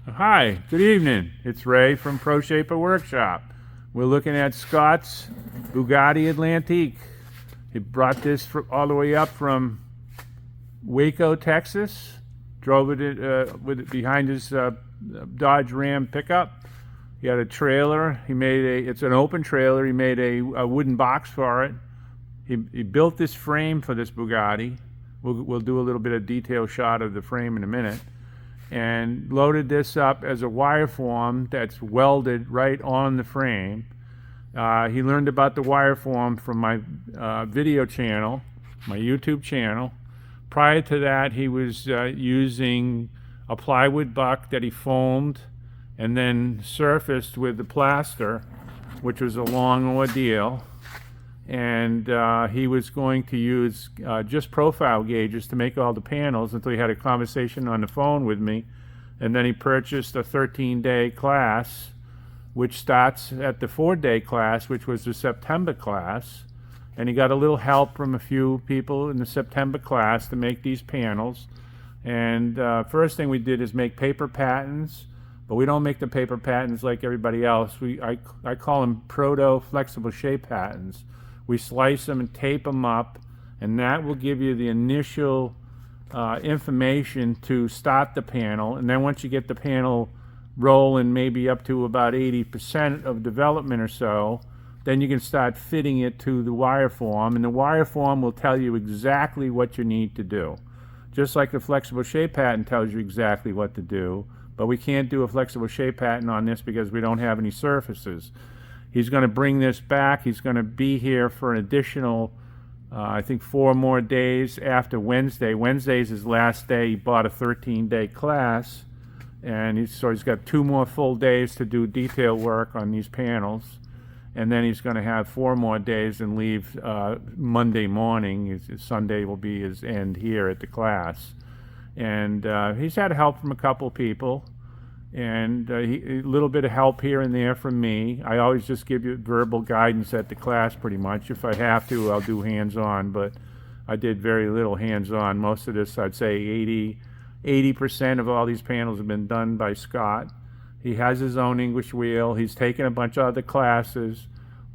Hi, good evening. It's Ray from Pro Shaper Workshop. We're looking at Scott's Buggati Atlantic. He brought this all the way up from Waco, Texas. Drove it with it behind his Dodge Ram pickup. He had a trailer. It's an open trailer. He made a wooden box for it. He built this frame for this Bugatti. We'll do a little bit of detail shot of the frame in a minute. And loaded this up as a wire form that's welded right on the frame. He learned about the wire form from my video channel, my YouTube channel. Prior to that, he was using a plywood buck that he foamed and then surfaced with the plaster, which was a long ordeal. And he was going to use just profile gauges to make all the panels until he had a conversation on the phone with me. And then he purchased a 13-day class, which starts at the 4-day class, which was the September class. And he got a little help from a few people in the September class to make these panels. And first thing we did is make paper patterns, but we don't make the paper patterns like everybody else. I call them proto-flexible shape patterns. We slice them and tape them up, and that will give you the initial information to start the panel. And then once you get the panel rolling, maybe up to about 80% of development or so, then you can start fitting it to the wire form, and the wire form will tell you exactly what you need to do. Just like the flexible shape pattern tells you exactly what to do, but we can't do a flexible shape pattern on this because we don't have any surfaces. He's going to bring this back. He's going to be here for an additional, I think, 4 more days after Wednesday. Wednesday's his last day. He bought a 13-day class, and so he's got 2 more full days to do detail work on these panels. And then he's going to have 4 more days and leave Monday morning. Sunday will be his end here at the class. And he's had help from a couple people. And a little bit of help here and there from me. I always just give you verbal guidance at the class pretty much. If I have to, I'll do hands-on, but I did very little hands-on. Most of this, I'd say 80% of all these panels have been done by Scott. He has his own English wheel. He's taken a bunch of other classes,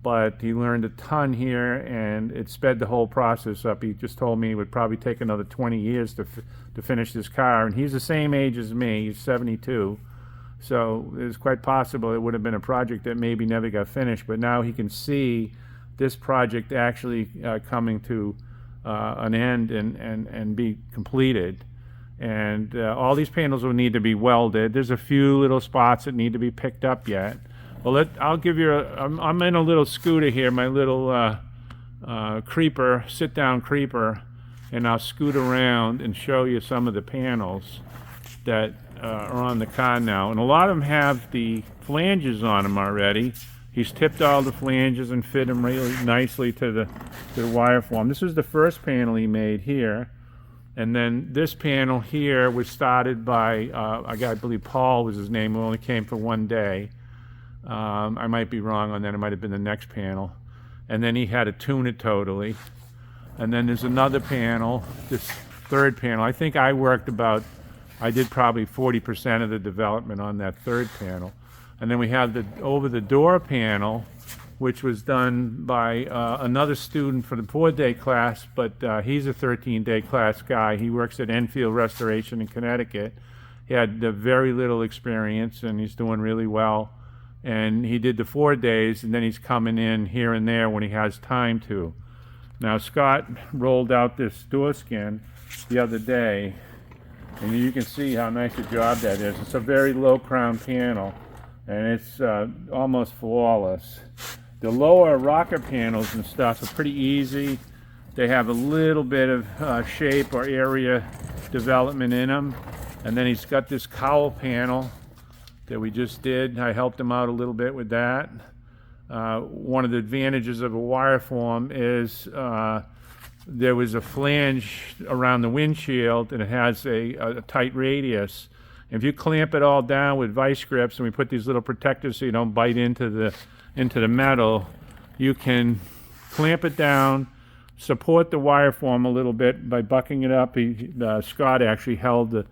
but he learned a ton here, and it sped the whole process up. He just told me it would probably take another 20 years to finish this car, and he's the same age as me. He's 72. So it's quite possible it would have been a project that maybe never got finished, but now he can see this project actually coming to an end and be completed. And all these panels will need to be welded. There's a few little spots that need to be picked up yet. Well, I'll give you I'm in a little scooter here, my little creeper, sit-down creeper, and I'll scoot around and show you some of the panels that are on the car now, and a lot of them have the flanges on them already. He's tipped all the flanges and fit them really nicely to the wire form. This is the first panel he made here, and then this panel here was started by I believe Paul was his name, who only came for 1 day. I might be wrong on that. It might have been the next panel. And then he had to tune it totally. And then there's another panel, this third panel. I think I did probably 40% of the development on that third panel. And then we have the over the door panel, which was done by another student for the 4-day class, but he's a 13-day class guy. He works at Enfield Restoration in Connecticut. He had very little experience, and he's doing really well. And he did the 4 days, and then he's coming in here and there when he has time to. Now, Scott rolled out this door skin the other day, and you can see how nice a job that is. It's a very low crown panel, and it's almost flawless. The lower rocker panels and stuff are pretty easy. They have a little bit of shape or area development in them. And then he's got this cowl panel that we just did. I helped him out a little bit with that. One of the advantages of a wire form is there was a flange around the windshield, and it has a tight radius. If you clamp it all down with vice grips, and we put these little protectors so you don't bite into the metal, you can clamp it down, support the wire form a little bit by bucking it up. Scott actually held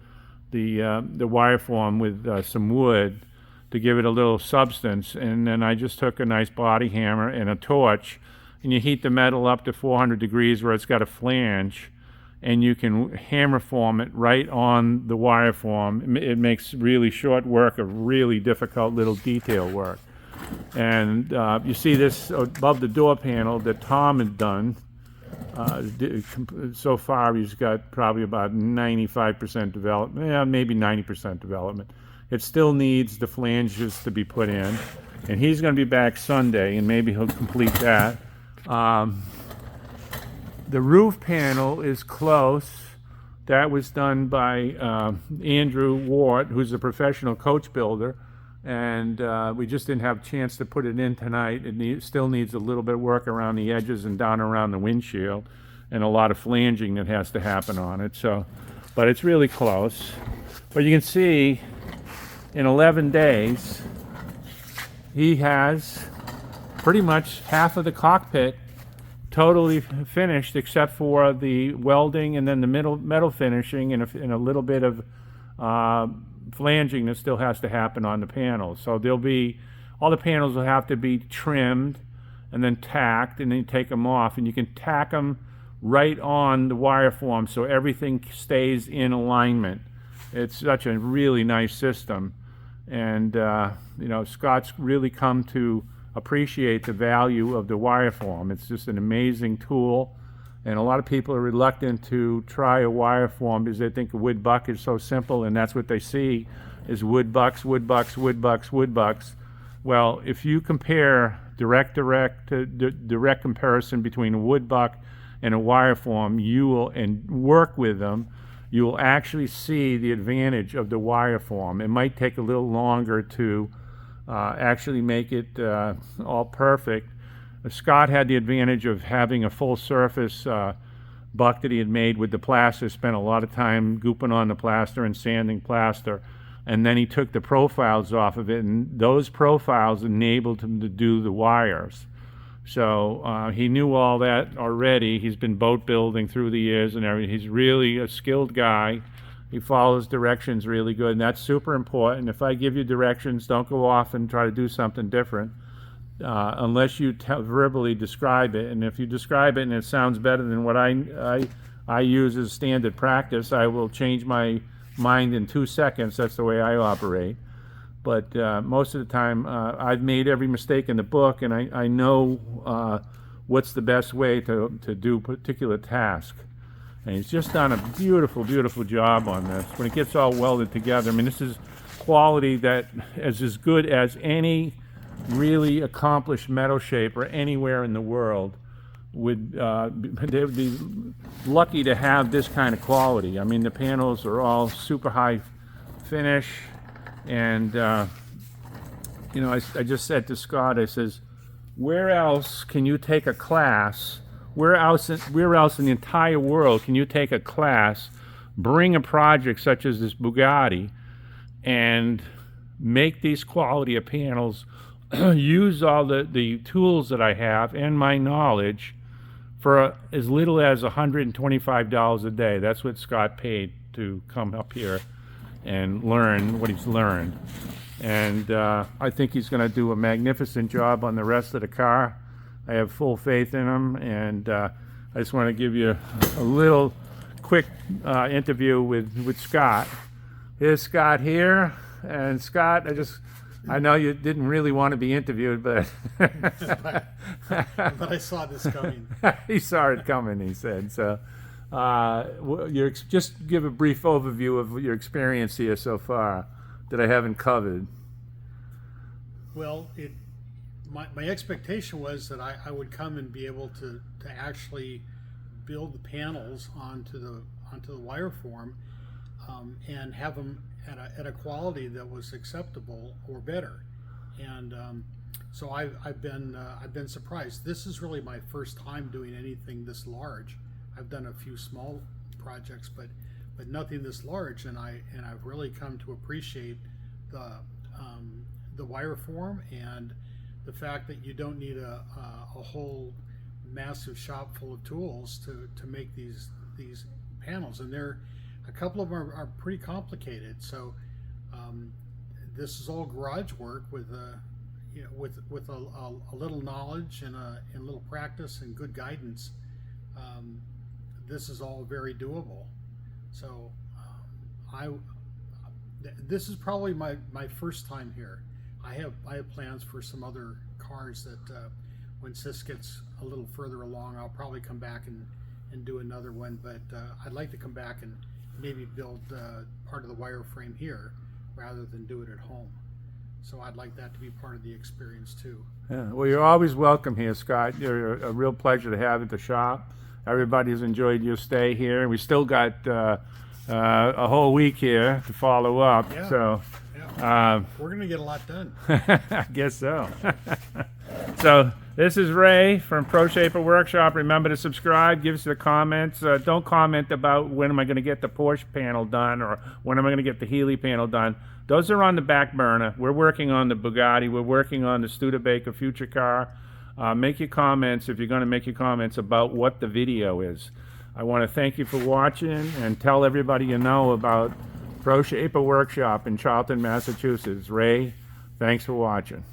the wire form with some wood to give it a little substance, and then I just took a nice body hammer and a torch, and you heat the metal up to 400 degrees where it's got a flange, and you can hammer form it right on the wire form. It makes really short work of really difficult little detail work. And you see this above the door panel that Tom had done. So far he's got probably about 95% development, maybe 90% development. It still needs the flanges to be put in, and he's going to be back Sunday, and maybe he'll complete that. The roof panel is close. That was done by Andrew Ward, who's a professional coach builder, and we just didn't have a chance to put it in tonight. It still needs a little bit of work around the edges and down around the windshield, and a lot of flanging that has to happen on it. So, but it's really close. But you can see in 11 days, he has pretty much half of the cockpit totally finished, except for the welding and then the metal finishing and a little bit of flanging that still has to happen on the panels. So all the panels will have to be trimmed and then tacked, and then you take them off, and you can tack them right on the wire form so everything stays in alignment. It's such a really nice system, and Scott's really come to appreciate the value of the wire form. It's just an amazing tool, and a lot of people are reluctant to try a wire form because they think a wood buck is so simple, and that's what they see is wood bucks, wood bucks, wood bucks, wood bucks. Well, if you compare direct comparison between a wood buck and a wire form, and work with them, you will actually see the advantage of the wire form. It might take a little longer to actually make it all perfect. Scott had the advantage of having a full surface buck that he had made with the plaster, spent a lot of time gooping on the plaster and sanding plaster, and then he took the profiles off of it, and those profiles enabled him to do the wires. So he knew all that already. He's been boat building through the years and everything. He's really a skilled guy. He follows directions really good, and that's super important. If I give you directions, don't go off and try to do something different unless you verbally describe it. And if you describe it and it sounds better than what I use as standard practice, I will change my mind in 2 seconds. That's the way I operate. But most of the time, I've made every mistake in the book, and I know what's the best way to do a particular task. And he's just done a beautiful, beautiful job on this. When it gets all welded together, I mean, this is quality that is as good as any really accomplished metal shaper anywhere in the world would. They would be lucky to have this kind of quality. I mean, the panels are all super high finish, and I just said to Scott, I says, where else can you take a class? Where else in the entire world can you take a class, bring a project such as this Bugatti, and make these quality of panels, use all the tools that I have and my knowledge for as little as $125 a day? That's what Scott paid to come up here and learn what he's learned. And I think he's going to do a magnificent job on the rest of the car. I have full faith in him, and I just want to give you a little quick interview with Scott. Here's Scott here, and Scott, I know you didn't really want to be interviewed, but but I saw this coming. He saw it coming, he said. So just give a brief overview of your experience here so far that I haven't covered. Well, my expectation was that I would come and be able to actually build the panels onto the wire form and have them at a quality that was acceptable or better. And so I've been surprised. This is really my first time doing anything this large. I've done a few small projects, but nothing this large, and I've really come to appreciate the wire form and the fact that you don't need a whole massive shop full of tools to make these panels. And a couple of them are pretty complicated. So this is all garage work with with a little knowledge and a little practice and good guidance. This is all very doable. So this is probably my first time here. I have plans for some other cars that once this gets a little further along, I'll probably come back and do another one. But I'd like to come back and maybe build part of the wireframe here rather than do it at home. So I'd like that to be part of the experience too. Yeah, well, you're always welcome here, Scott. You're a real pleasure to have at the shop. Everybody's enjoyed your stay here. We still got a whole week here to follow up. Yeah. So We're going to get a lot done. I guess so. So this is Ray from Pro Shaper Workshop. Remember to subscribe, give us the comments. Don't comment about when am I going to get the Porsche panel done or when am I going to get the Healy panel done. Those are on the back burner. We're working on the Bugatti. We're working on the Studebaker future car. Make your comments if you're going to make your comments about what the video is. I want to thank you for watching and tell everybody you know about Pro Shaper Workshop in Charlton, Massachusetts. Ray, thanks for watching.